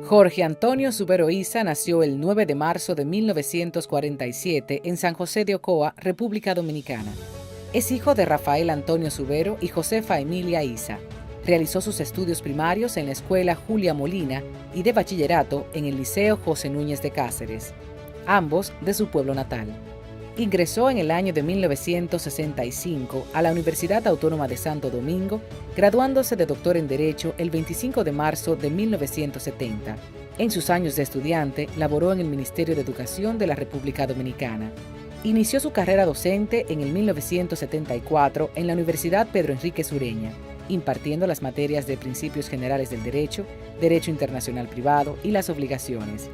Jorge Antonio Subero Isa nació el 9 de marzo de 1947 en San José de Ocoa, República Dominicana. Es hijo de Rafael Antonio Subero y Josefa Emilia Isa. Realizó sus estudios primarios en la Escuela Julia Molina y de bachillerato en el Liceo José Núñez de Cáceres, ambos de su pueblo natal. Ingresó en el año de 1965 a la Universidad Autónoma de Santo Domingo, graduándose de doctor en Derecho el 25 de marzo de 1970. En sus años de estudiante, laboró en el Ministerio de Educación de la República Dominicana. Inició su carrera docente en el 1974 en la Universidad Pedro Enríquez Ureña, impartiendo las materias de Principios Generales del Derecho, Derecho Internacional Privado y las Obligaciones.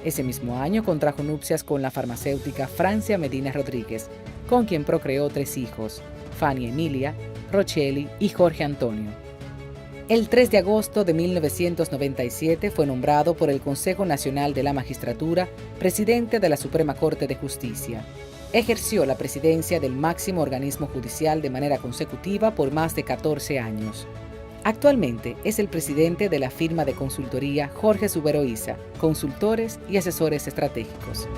Ese mismo año contrajo nupcias con la farmacéutica Francia Medina Rodríguez, con quien procreó 3 hijos, Fanny Emilia, Rochely y Jorge Antonio. El 3 de agosto de 1997 fue nombrado por el Consejo Nacional de la Magistratura presidente de la Suprema Corte de Justicia. Ejerció la presidencia del máximo organismo judicial de manera consecutiva por más de 14 años. Actualmente es el presidente de la firma de consultoría Jorge Subero Isa, consultores y asesores estratégicos.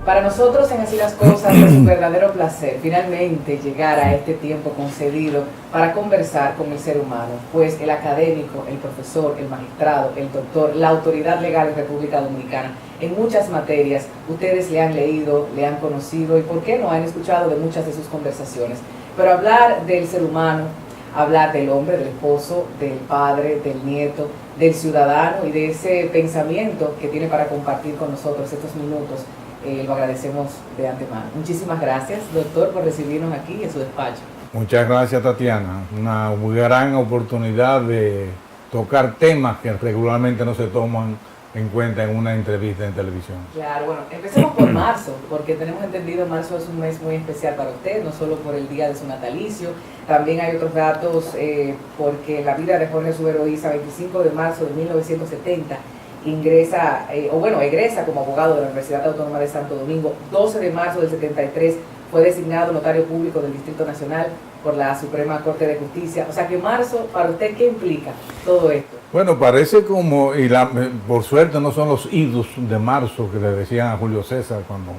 Para nosotros en Así las Cosas es un verdadero placer finalmente llegar a este tiempo concedido para conversar con el ser humano, pues el académico, el profesor, el magistrado, el doctor, la autoridad legal en República Dominicana, en muchas materias ustedes le han leído, le han conocido y por qué no han escuchado de muchas de sus conversaciones. Pero hablar del ser humano, hablar del hombre, del esposo, del padre, del nieto, del ciudadano y de ese pensamiento que tiene para compartir con nosotros estos minutos, lo agradecemos de antemano. Muchísimas gracias, doctor, por recibirnos aquí en su despacho. Muchas gracias, Tatiana. Una muy gran oportunidad de tocar temas que regularmente no se toman en cuenta en una entrevista en televisión. Claro, bueno, empecemos por marzo, porque tenemos entendido marzo es un mes muy especial para usted, no solo por el día de su natalicio, también hay otros datos, porque la vida de Jorge Subero Isa, 25 de marzo de 1970, egresa como abogado de la Universidad Autónoma de Santo Domingo. 12 de marzo del 73 fue designado notario público del Distrito Nacional por la Suprema Corte de Justicia. O sea que marzo, para usted, ¿qué implica todo esto? Bueno, parece como, por suerte no son los idus de marzo que le decían a Julio César cuando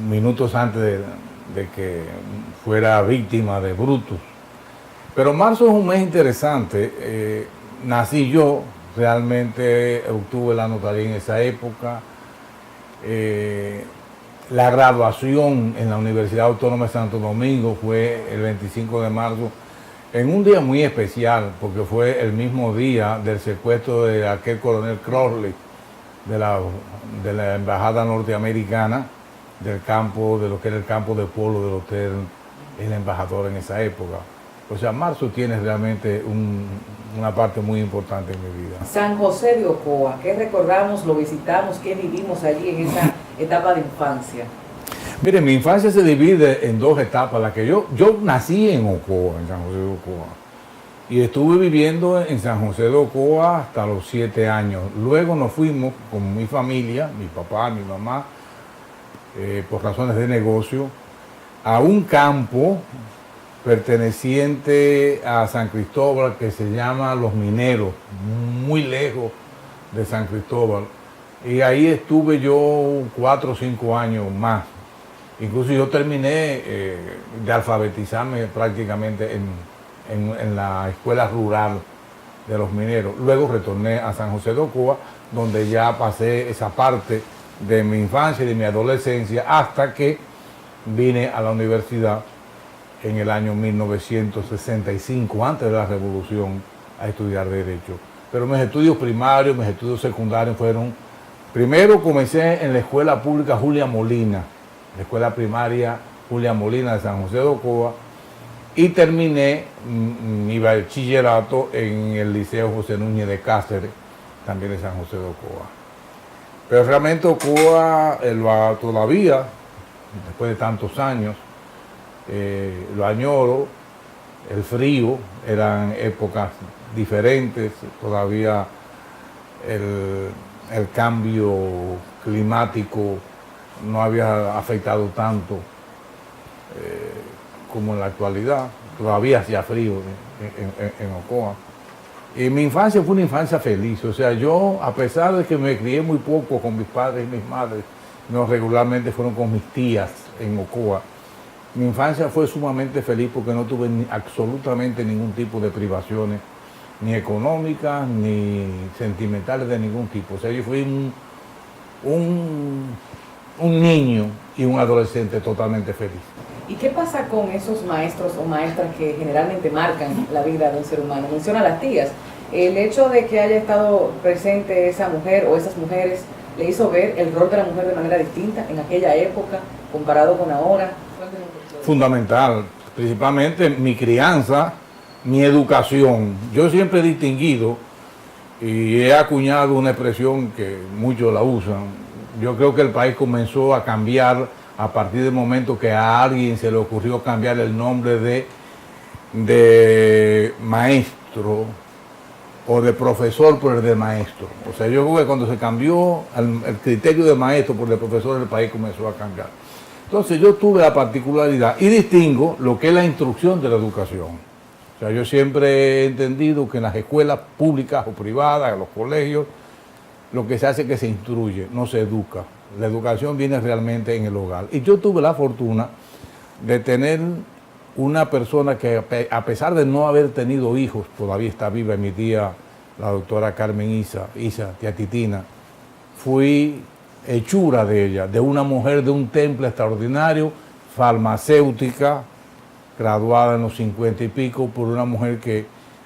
minutos antes de que fuera víctima de Brutus. Pero marzo es un mes interesante. Nací yo. Realmente obtuve la notaría en esa época. La graduación en la Universidad Autónoma de Santo Domingo fue el 25 de marzo, en un día muy especial, porque fue el mismo día del secuestro de aquel coronel Crossley de la Embajada Norteamericana, del campo, de lo que era el campo de polo del Hotel El Embajador en esa época. O sea, marzo tiene realmente una parte muy importante en mi vida. San José de Ocoa, ¿qué recordamos, lo visitamos, qué vivimos allí en esa etapa de infancia? Mire, mi infancia se divide en 2 etapas. La que yo nací en Ocoa, en San José de Ocoa, y estuve viviendo en San José de Ocoa hasta los 7 años. Luego nos fuimos con mi familia, mi papá, mi mamá, por razones de negocio, a un campo perteneciente a San Cristóbal que se llama Los Mineros, muy lejos de San Cristóbal. Y ahí estuve yo 4 o 5 años más. Incluso yo terminé de alfabetizarme prácticamente en la escuela rural de Los Mineros. Luego retorné a San José de Ocoa, donde ya pasé esa parte de mi infancia y de mi adolescencia hasta que vine a la universidad en el año 1965, antes de la Revolución, a estudiar Derecho. Pero mis estudios primarios, mis estudios secundarios fueron... Primero comencé en la Escuela Pública Julia Molina, la Escuela Primaria Julia Molina de San José de Ocoa, y terminé mi bachillerato en el Liceo José Núñez de Cáceres, también de San José de Ocoa. Pero realmente Ocoa todavía después de tantos años. Lo añoro, el frío, eran épocas diferentes, todavía el cambio climático no había afectado tanto como en la actualidad, todavía hacía frío en Ocoa. Y mi infancia fue una infancia feliz, o sea, yo, a pesar de que me crié muy poco con mis padres y mis madres, no regularmente fueron con mis tías en Ocoa, mi infancia fue sumamente feliz porque no tuve absolutamente ningún tipo de privaciones, ni económicas, ni sentimentales de ningún tipo. O sea, yo fui un niño y un adolescente totalmente feliz. ¿Y qué pasa con esos maestros o maestras que generalmente marcan la vida de un ser humano? Menciona a las tías. El hecho de que haya estado presente esa mujer o esas mujeres le hizo ver el rol de la mujer de manera distinta en aquella época comparado con ahora. Fundamental, principalmente mi crianza, mi educación. Yo siempre he distinguido y he acuñado una expresión que muchos la usan. Yo creo que el país comenzó a cambiar a partir del momento que a alguien se le ocurrió cambiar el nombre de maestro o de profesor por el de maestro. O sea, yo creo que cuando se cambió el criterio de maestro por el de profesor, el país comenzó a cambiar. Entonces yo tuve la particularidad y distingo lo que es la instrucción de la educación. O sea, yo siempre he entendido que en las escuelas públicas o privadas, en los colegios, lo que se hace es que se instruye, no se educa. La educación viene realmente en el hogar. Y yo tuve la fortuna de tener una persona que, a pesar de no haber tenido hijos, todavía está viva, mi tía, la doctora Carmen Isa, tía Titina, fui hechura de ella, de una mujer de un temple extraordinario, farmacéutica, graduada en los 50 y pico, por una mujer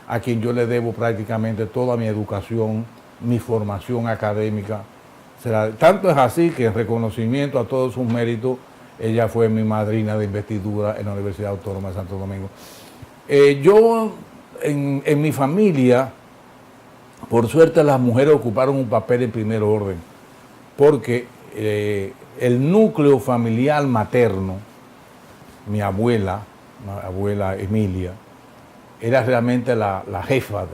a quien yo le debo prácticamente toda mi educación, mi formación académica. Tanto es así que en reconocimiento a todos sus méritos, ella fue mi madrina de investidura en la Universidad Autónoma de Santo Domingo. Yo, en mi familia, por suerte las mujeres ocuparon un papel en primer orden, porque el núcleo familiar materno, mi abuela Emilia, era realmente la jefa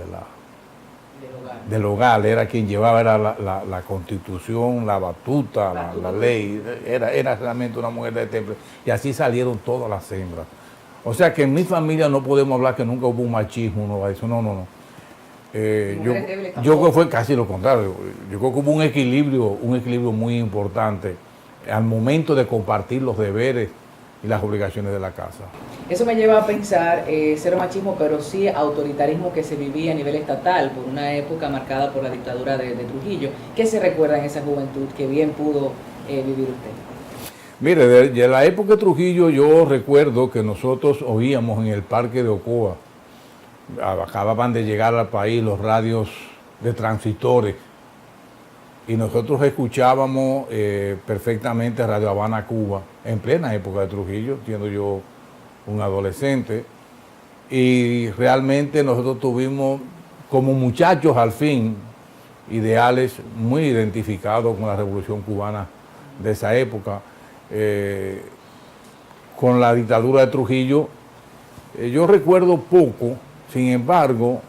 del hogar, era quien llevaba la constitución, la batuta, la ley, era realmente una mujer de temple, y así salieron todas las hembras. O sea que en mi familia no podemos hablar que nunca hubo un machismo, no, eso no. Yo creo que fue casi lo contrario. Yo creo que hubo un equilibrio muy importante al momento de compartir los deberes y las obligaciones de la casa. Eso me lleva a pensar, cero machismo, pero sí autoritarismo que se vivía a nivel estatal por una época marcada por la dictadura de Trujillo. ¿Qué se recuerda en esa juventud que bien pudo vivir usted? Mire, de la época de Trujillo yo recuerdo que nosotros oíamos en el Parque de Ocoa, acababan de llegar al país los radios de transitores y nosotros escuchábamos perfectamente Radio Habana Cuba en plena época de Trujillo, siendo yo un adolescente, y realmente nosotros tuvimos como muchachos al fin ideales muy identificados con la Revolución Cubana de esa época. Con la dictadura de Trujillo yo recuerdo poco. Sin embargo,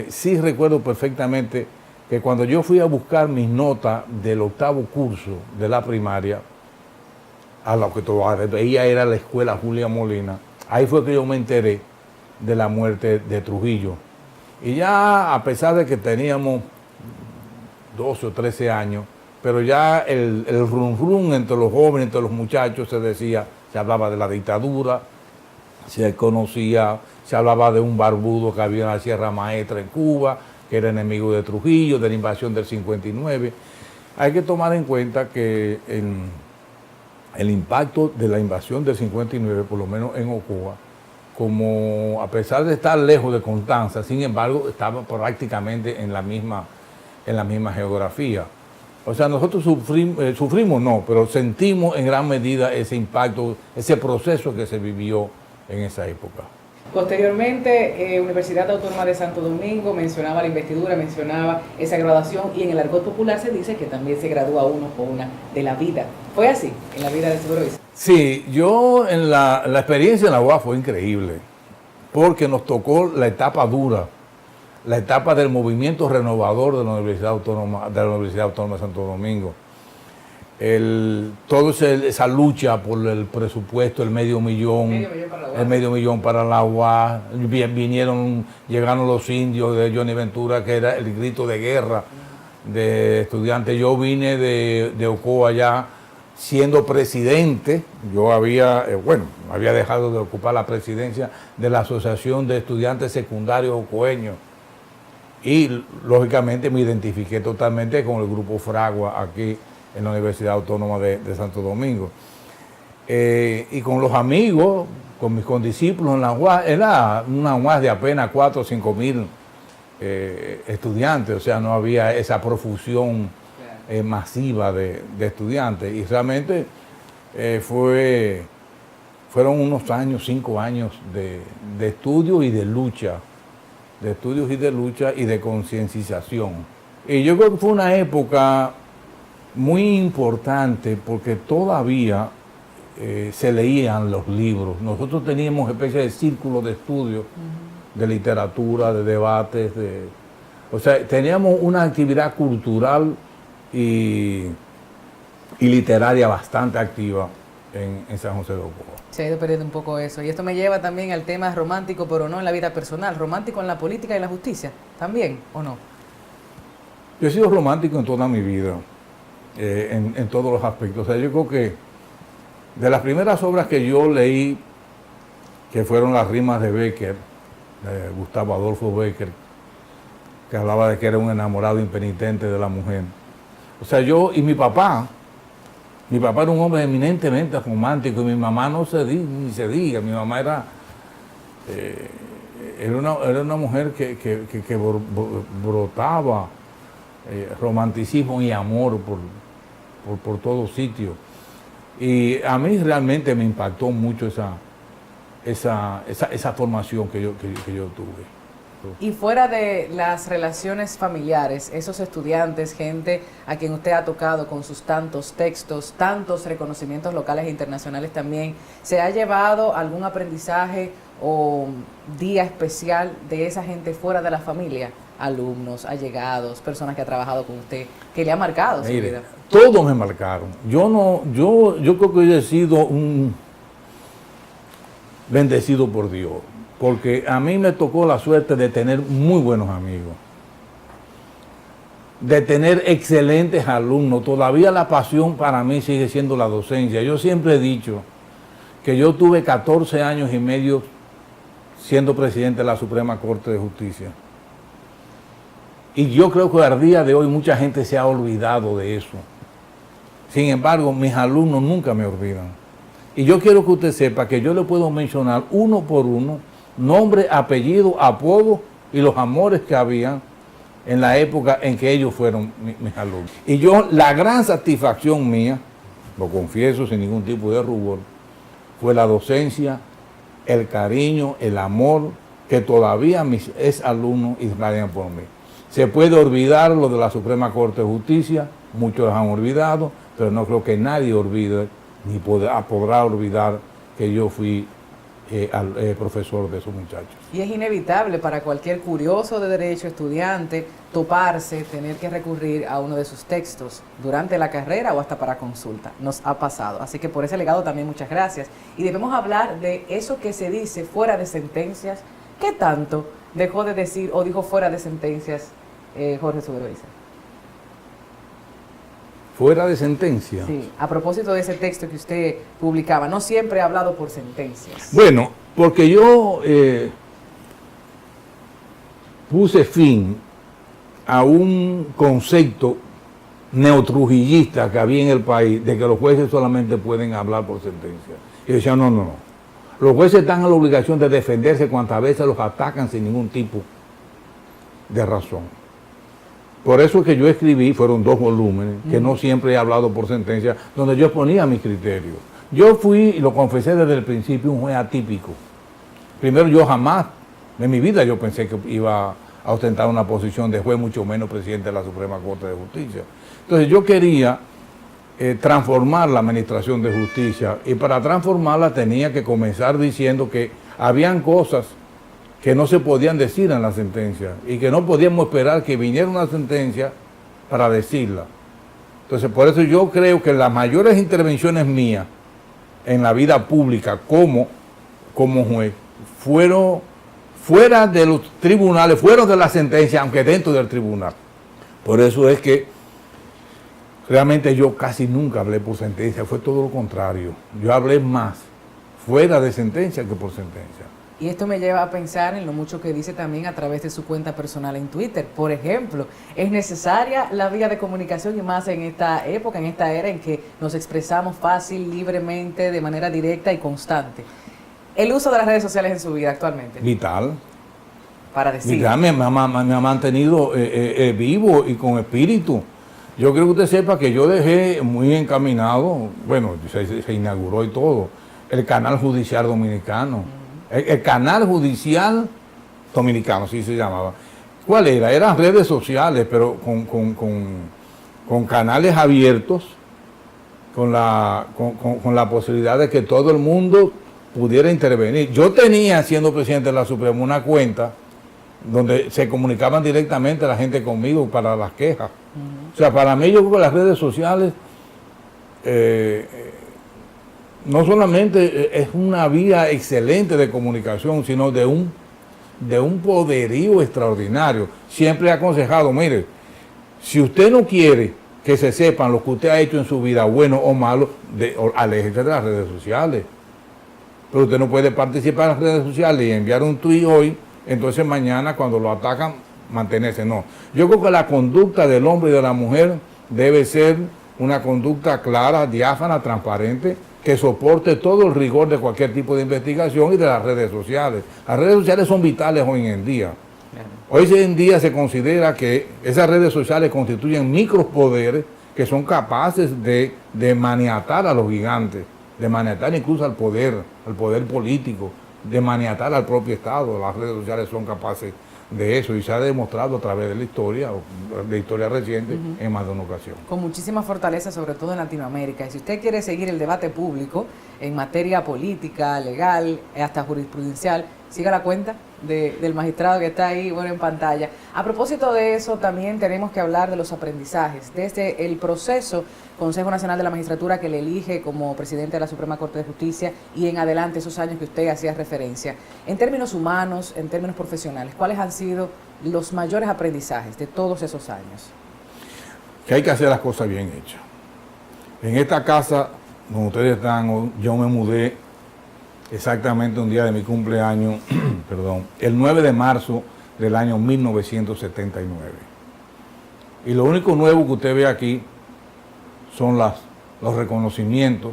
sí recuerdo perfectamente que cuando yo fui a buscar mis notas del 8º curso de la primaria, a lo que todavía era la escuela Julia Molina, ahí fue que yo me enteré de la muerte de Trujillo. Y ya, a pesar de que teníamos 12 o 13 años, pero ya el rum entre los jóvenes, entre los muchachos, se hablaba de la dictadura, se conocía, se hablaba de un barbudo que había en la Sierra Maestra en Cuba, que era enemigo de Trujillo, de la invasión del 59. Hay que tomar en cuenta que el impacto de la invasión del 59, por lo menos en Ocoa, como a pesar de estar lejos de Constanza, sin embargo, estaba prácticamente en la misma geografía. O sea, nosotros sufrimos no, pero sentimos en gran medida ese impacto, ese proceso que se vivió en esa época. Posteriormente, Universidad Autónoma de Santo Domingo mencionaba la investidura, mencionaba esa graduación, y en el argot popular se dice que también se gradúa uno con una de la vida. ¿Fue así en la vida de Subero Isa? Sí, yo en la experiencia en la UAS fue increíble, porque nos tocó la etapa dura, la etapa del movimiento renovador de la Universidad Autónoma de Santo Domingo. Toda esa lucha por el presupuesto, el medio millón para la UAS, llegaron los indios de Johnny Ventura, que era el grito de guerra de estudiantes. Yo vine de Ocoa ya siendo presidente. Yo había dejado de ocupar la presidencia de la Asociación de Estudiantes Secundarios Ocoeños, y lógicamente me identifiqué totalmente con el grupo Fragua aquí en la Universidad Autónoma de Santo Domingo. Y con los amigos, con mis condiscípulos en la UAS, era una UAS de apenas 4 o 5 mil estudiantes, o sea, no había esa profusión masiva de estudiantes, y realmente fueron unos años, 5 años de estudio y de lucha, y de concienciación. Y yo creo que fue una época muy importante, porque todavía se leían los libros. Nosotros teníamos especie de círculo de estudio, de literatura, de debates, o sea, teníamos una actividad cultural y literaria bastante activa en San José de Ocoa. Se ha ido perdiendo un poco eso. Y esto me lleva también al tema romántico, pero no en la vida personal. ¿Romántico en la política y la justicia también, o no? Yo he sido romántico en toda mi vida, en todos los aspectos. O sea, yo creo que de las primeras obras que yo leí, que fueron las rimas de Bécquer, de Gustavo Adolfo Bécquer, que hablaba de que era un enamorado impenitente de la mujer. O sea, mi papá era un hombre eminentemente romántico, y mi mamá ni se diga. Mi mamá era una mujer que brotaba romanticismo y amor por todo sitio. Y a mí realmente me impactó mucho esa formación que yo tuve. Y fuera de las relaciones familiares, esos estudiantes, gente a quien usted ha tocado con sus tantos textos, tantos reconocimientos locales e internacionales también, ¿se ha llevado algún aprendizaje o día especial de esa gente fuera de la familia? Alumnos, allegados, personas que ha trabajado con usted, que le ha marcado su vida. Todos me marcaron. Yo creo que yo he sido un bendecido por Dios, porque a mí me tocó la suerte de tener muy buenos amigos, de tener excelentes alumnos. Todavía la pasión para mí sigue siendo la docencia. Yo siempre he dicho que yo tuve 14 años y medio siendo presidente de la Suprema Corte de Justicia. Y yo creo que al día de hoy mucha gente se ha olvidado de eso. Sin embargo, mis alumnos nunca me olvidan. Y yo quiero que usted sepa que yo le puedo mencionar uno por uno nombre, apellido, apodo y los amores que había en la época en que ellos fueron mis alumnos. Y la gran satisfacción mía, lo confieso sin ningún tipo de rubor, fue la docencia, el cariño, el amor que todavía mis exalumnos irradian por mí. Se puede olvidar lo de la Suprema Corte de Justicia, muchos han olvidado, pero no creo que nadie olvide, ni podrá olvidar que yo fui profesor de esos muchachos. Y es inevitable para cualquier curioso de derecho, estudiante, toparse, tener que recurrir a uno de sus textos durante la carrera o hasta para consulta. Nos ha pasado. Así que por ese legado también muchas gracias. Y debemos hablar de eso que se dice fuera de sentencias. ¿Qué tanto dejó de decir o dijo fuera de sentencias Jorge Subero Isa? ¿Fuera de sentencia? Sí, a propósito de ese texto que usted publicaba, no siempre ha hablado por sentencias. Bueno, porque yo puse fin a un concepto neotrujillista que había en el país, de que los jueces solamente pueden hablar por sentencia. Y decía, no. Los jueces están en la obligación de defenderse cuantas veces los atacan sin ningún tipo de razón. Por eso es que yo escribí, fueron 2 volúmenes, que no siempre he hablado por sentencia, donde yo exponía mis criterios. Yo fui, y lo confesé desde el principio, un juez atípico, Primero, yo jamás en mi vida yo pensé que iba a ostentar una posición de juez, mucho menos presidente de la Suprema Corte de Justicia. Entonces yo quería transformar la administración de justicia, y para transformarla tenía que comenzar diciendo que habían cosas que no se podían decir en la sentencia y que no podíamos esperar que viniera una sentencia para decirla. Entonces, por eso yo creo que las mayores intervenciones mías en la vida pública como juez fueron fuera de los tribunales, fuera de la sentencia, aunque dentro del tribunal. Por eso es que realmente yo casi nunca hablé por sentencia, fue todo lo contrario. Yo hablé más fuera de sentencia que por sentencia. Y esto me lleva a pensar en lo mucho que dice también a través de su cuenta personal en Twitter. Por ejemplo, es necesaria la vía de comunicación, y más en esta época, en esta era en que nos expresamos fácil, libremente, de manera directa y constante. El uso de las redes sociales en su vida actualmente. Vital. Para decir. Vital, me ha mantenido vivo y con espíritu. Yo creo que usted sepa que yo dejé muy encaminado, bueno, se inauguró y todo, el canal judicial dominicano. El canal judicial dominicano, así se llamaba. ¿Cuál era? Eran redes sociales, pero con canales abiertos, con la posibilidad de que todo el mundo pudiera intervenir. Yo tenía, siendo presidente de la Suprema, una cuenta donde se comunicaban directamente la gente conmigo para las quejas. O sea, para mí yo creo que las redes sociales no solamente es una vía excelente de comunicación, sino de un poderío extraordinario. Siempre he aconsejado, mire, si usted no quiere que se sepan lo que usted ha hecho en su vida, bueno o malo, aléjese de las redes sociales. Pero usted no puede participar en las redes sociales y enviar un tuit hoy, entonces mañana cuando lo atacan, mantenerse. No. Yo creo que la conducta del hombre y de la mujer debe ser una conducta clara, diáfana, transparente, que soporte todo el rigor de cualquier tipo de investigación y de las redes sociales. Las redes sociales son vitales hoy en día. Hoy en día se considera que esas redes sociales constituyen micropoderes que son capaces de maniatar a los gigantes, de maniatar incluso al poder político, de maniatar al propio Estado. Las redes sociales son capaces de eso y se ha demostrado a través de la historia reciente en más de una ocasión. Con muchísima fortaleza, sobre todo en Latinoamérica. Y si usted quiere seguir el debate público en materia política, legal, hasta jurisprudencial, siga la cuenta del magistrado que está ahí, bueno, en pantalla. A propósito de eso, también tenemos que hablar de los aprendizajes. Desde el proceso Consejo Nacional de la Magistratura que le elige como presidente de la Suprema Corte de Justicia y en adelante esos años que usted hacía referencia. En términos humanos, en términos profesionales, ¿cuáles han sido los mayores aprendizajes de todos esos años? Que hay que hacer las cosas bien hechas. En esta casa donde ustedes están, yo me mudé exactamente un día de mi cumpleaños, perdón, el 9 de marzo del año 1979. Y lo único nuevo que usted ve aquí son los reconocimientos.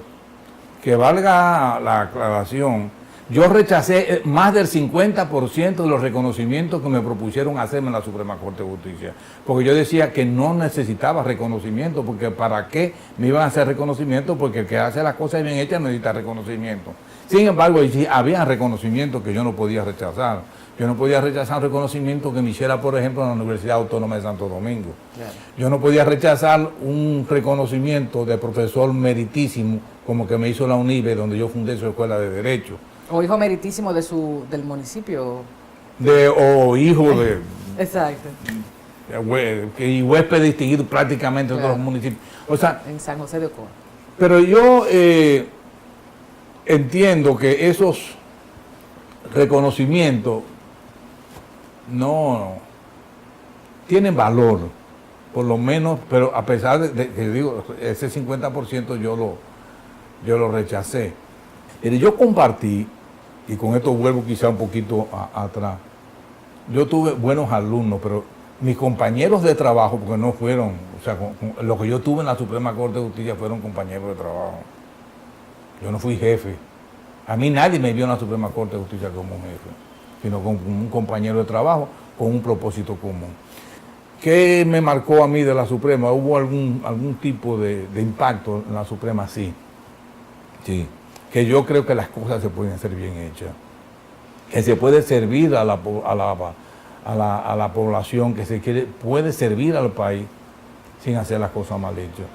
Que valga la aclaración, yo rechacé más del 50% de los reconocimientos que me propusieron hacerme en la Suprema Corte de Justicia, porque yo decía que no necesitaba reconocimiento, porque ¿para qué me iban a hacer reconocimiento? Porque el que hace las cosas bien hechas necesita reconocimiento. Sin embargo, había reconocimientos que yo no podía rechazar. Yo no podía rechazar un reconocimiento que me hiciera, por ejemplo, en la Universidad Autónoma de Santo Domingo. Claro. Yo no podía rechazar un reconocimiento de profesor meritísimo como que me hizo la UNIBE, donde yo fundé su escuela de Derecho. O hijo meritísimo del municipio. O hijo de... Exacto. Y huésped distinguido prácticamente de todos los municipios. O sea, en San José de Ocoa. Pero yo entiendo que esos reconocimientos no tienen valor, por lo menos, pero a pesar de que digo, ese 50% yo lo rechacé. Y yo compartí, y con esto vuelvo quizá un poquito atrás, yo tuve buenos alumnos, pero mis compañeros de trabajo, porque no fueron, o sea, lo que yo tuve en la Suprema Corte de Justicia fueron compañeros de trabajo. Yo no fui jefe. A mí nadie me vio en la Suprema Corte de Justicia como un jefe, sino como un compañero de trabajo con un propósito común. ¿Qué me marcó a mí de la Suprema? ¿Hubo algún tipo de impacto en la Suprema? Sí. Sí. Que yo creo que las cosas se pueden hacer bien hechas. que se puede servir a la población, que puede servir al país sin hacer las cosas mal hechas.